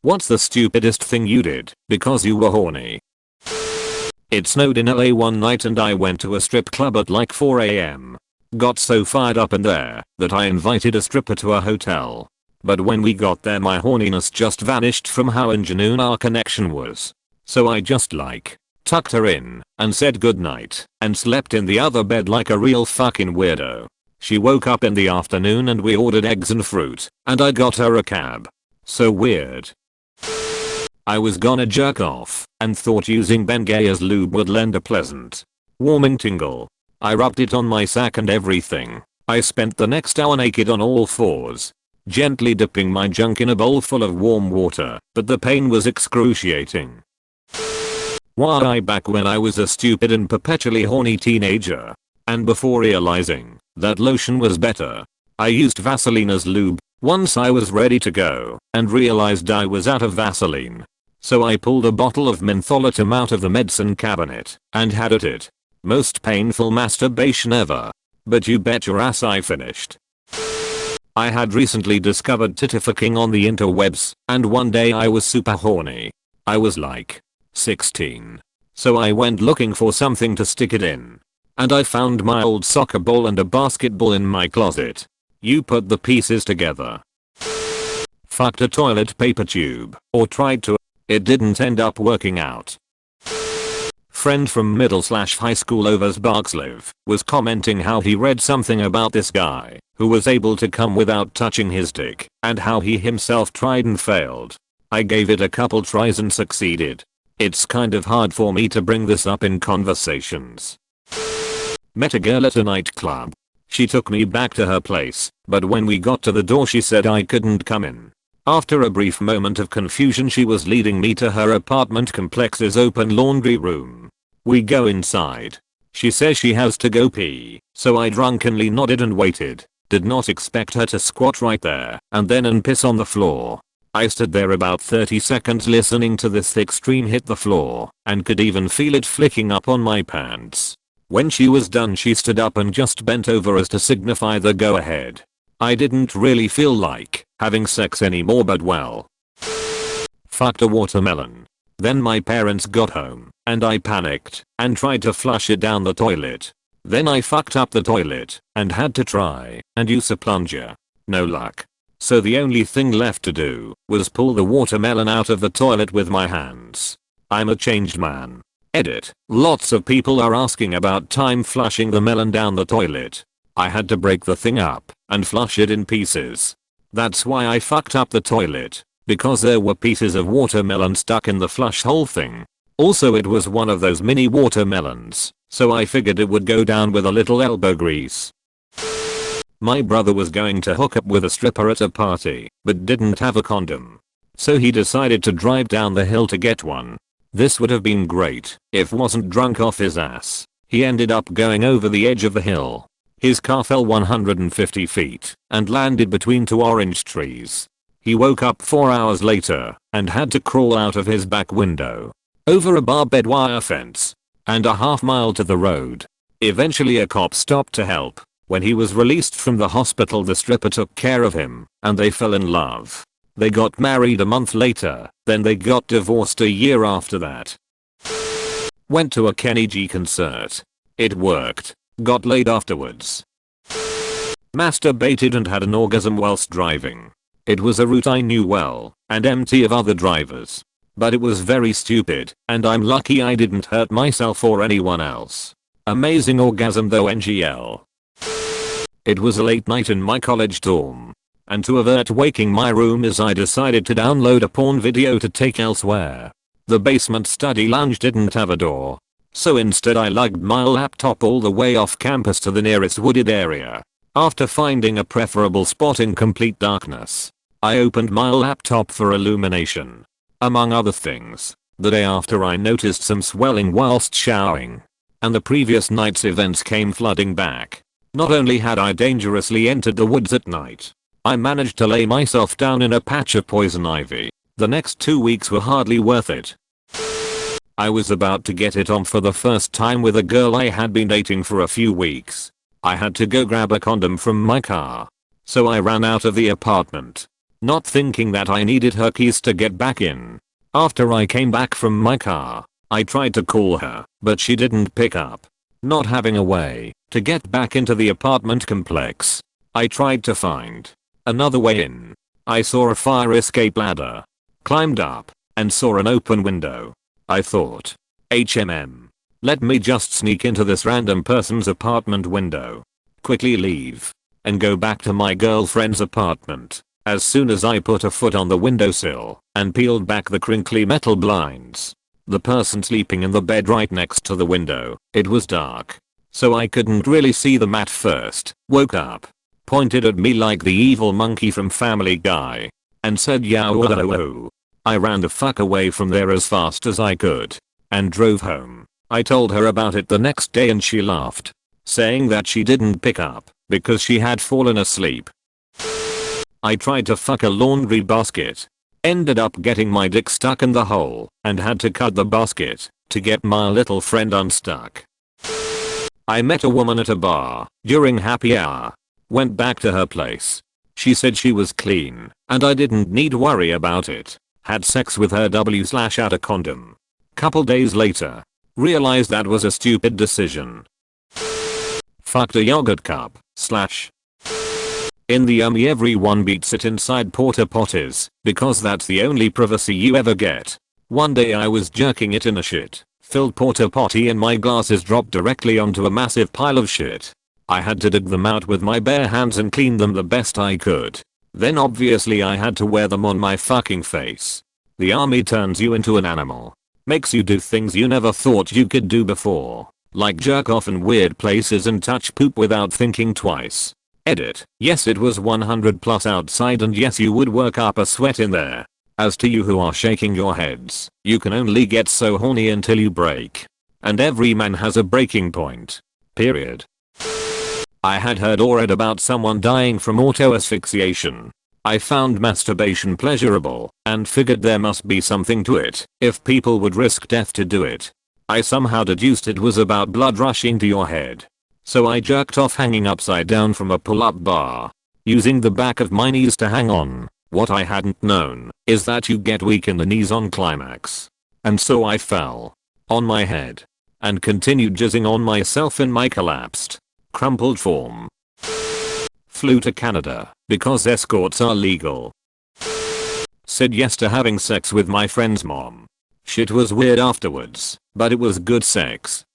What's the stupidest thing you did because you were horny? It snowed in LA one night and I went to a strip club at like 4 AM. Got so fired up in there that I invited a stripper to a hotel. But when we got there my horniness just vanished from how ingenuine our connection was. So I just tucked her in and said goodnight and slept in the other bed like a real fucking weirdo. She woke up in the afternoon and we ordered eggs and fruit and I got her a cab. So weird. I was gonna jerk off and thought using Bengay as lube would lend a pleasant, warming tingle. I rubbed it on my sack and everything. I spent the next hour naked on all fours, gently dipping my junk in a bowl full of warm water, but the pain was excruciating. Why back when I was a stupid and perpetually horny teenager, and before realizing that lotion was better, I used Vaseline as lube. Once I was ready to go and realized I was out of Vaseline. So I pulled a bottle of mentholatum out of the medicine cabinet and had at it. Most painful masturbation ever. But you bet your ass I finished. I had recently discovered tittifying on the interwebs and one day I was super horny. I was like 16. So I went looking for something to stick it in. And I found my old soccer ball and a basketball in my closet. You put the pieces together. Fucked a toilet paper tube, or tried to. It didn't end up working out. Friend from middle/high school over Sparksliv was commenting how he read something about this guy who was able to come without touching his dick and how he himself tried and failed. I gave it a couple tries and succeeded. It's kind of hard for me to bring this up in conversations. Met a girl at a nightclub. She took me back to her place, but when we got to the door she said I couldn't come in. After a brief moment of confusion she was leading me to her apartment complex's open laundry room. We go inside. She says she has to go pee, so I drunkenly nodded and waited. Did not expect her to squat right there and then piss on the floor. I stood there about 30 seconds listening to this thick stream hit the floor and could even feel it flicking up on my pants. When she was done she stood up and just bent over as to signify the go ahead. I didn't really feel like having sex anymore but well. Fucked a watermelon. Then my parents got home and I panicked and tried to flush it down the toilet. Then I fucked up the toilet and had to try and use a plunger. No luck. So the only thing left to do was pull the watermelon out of the toilet with my hands. I'm a changed man. Edit. Lots of people are asking about time flushing the melon down the toilet. I had to break the thing up and flush it in pieces. That's why I fucked up the toilet, because there were pieces of watermelon stuck in the flush hole thing. Also it was one of those mini watermelons, so I figured it would go down with a little elbow grease. My brother was going to hook up with a stripper at a party, but didn't have a condom. So he decided to drive down the hill to get one. This would have been great if wasn't drunk off his ass. He ended up going over the edge of the hill. His car fell 150 feet and landed between two orange trees. He woke up 4 hours later and had to crawl out of his back window, over a barbed wire fence, and a half-mile to the road. Eventually a cop stopped to help. When he was released from the hospital the stripper took care of him and they fell in love. They got married a month later, then they got divorced a year after that. Went to a Kenny G concert. It worked. Got laid afterwards. Masturbated and had an orgasm whilst driving. It was a route I knew well and empty of other drivers. But it was very stupid and I'm lucky I didn't hurt myself or anyone else. Amazing orgasm though NGL. It was a late night in my college dorm. And to avert waking my roomies I decided to download a porn video to take elsewhere. The basement study lounge didn't have a door. So instead I lugged my laptop all the way off campus to the nearest wooded area. After finding a preferable spot in complete darkness, I opened my laptop for illumination. Among other things, the day after I noticed some swelling whilst showering. And the previous night's events came flooding back. Not only had I dangerously entered the woods at night, I managed to lay myself down in a patch of poison ivy. The next 2 weeks were hardly worth it. I was about to get it on for the first time with a girl I had been dating for a few weeks. I had to go grab a condom from my car. So I ran out of the apartment. not thinking that I needed her keys to get back in. After I came back from my car, I tried to call her, but she didn't pick up. Not having a way to get back into the apartment complex, I tried to find another way in. I saw a fire escape ladder, climbed up, and saw an open window. I thought, let me just sneak into this random person's apartment window, quickly leave, and go back to my girlfriend's apartment. As soon as I put a foot on the windowsill and peeled back the crinkly metal blinds, the person sleeping in the bed right next to the window, it was dark, so I couldn't really see them at first, woke up, pointed at me like the evil monkey from Family Guy, and said yow. I ran the fuck away from there as fast as I could and drove home. I told her about it the next day and she laughed, saying that she didn't pick up because she had fallen asleep. I tried to fuck a laundry basket, ended up getting my dick stuck in the hole and had to cut the basket to get my little friend unstuck. I met a woman at a bar during happy hour, went back to her place. She said she was clean and I didn't need worry about it. Had sex with her out a condom. Couple days later, realized that was a stupid decision. Fucked a yogurt cup / in the everyone beats it inside porta potties because that's the only privacy you ever get. One day I was jerking it in a shit-filled porta potty and my glasses dropped directly onto a massive pile of shit. I had to dig them out with my bare hands and clean them the best I could. Then obviously I had to wear them on my fucking face. The army turns you into an animal. Makes you do things you never thought you could do before. Like jerk off in weird places and touch poop without thinking twice. Edit. Yes, it was 100+ outside and yes, you would work up a sweat in there. As to you who are shaking your heads, you can only get so horny until you break. And every man has a breaking point. Period. I had heard or read about someone dying from auto asphyxiation. I found masturbation pleasurable and figured there must be something to it if people would risk death to do it. I somehow deduced it was about blood rushing to your head. So I jerked off hanging upside down from a pull-up bar, using the back of my knees to hang on. What I hadn't known is that you get weak in the knees on climax. And so I fell on my head and continued jizzing on myself in my collapsed, crumpled form. Flew to Canada because escorts are legal. Said yes to having sex with my friend's mom. Shit was weird afterwards, but it was good sex.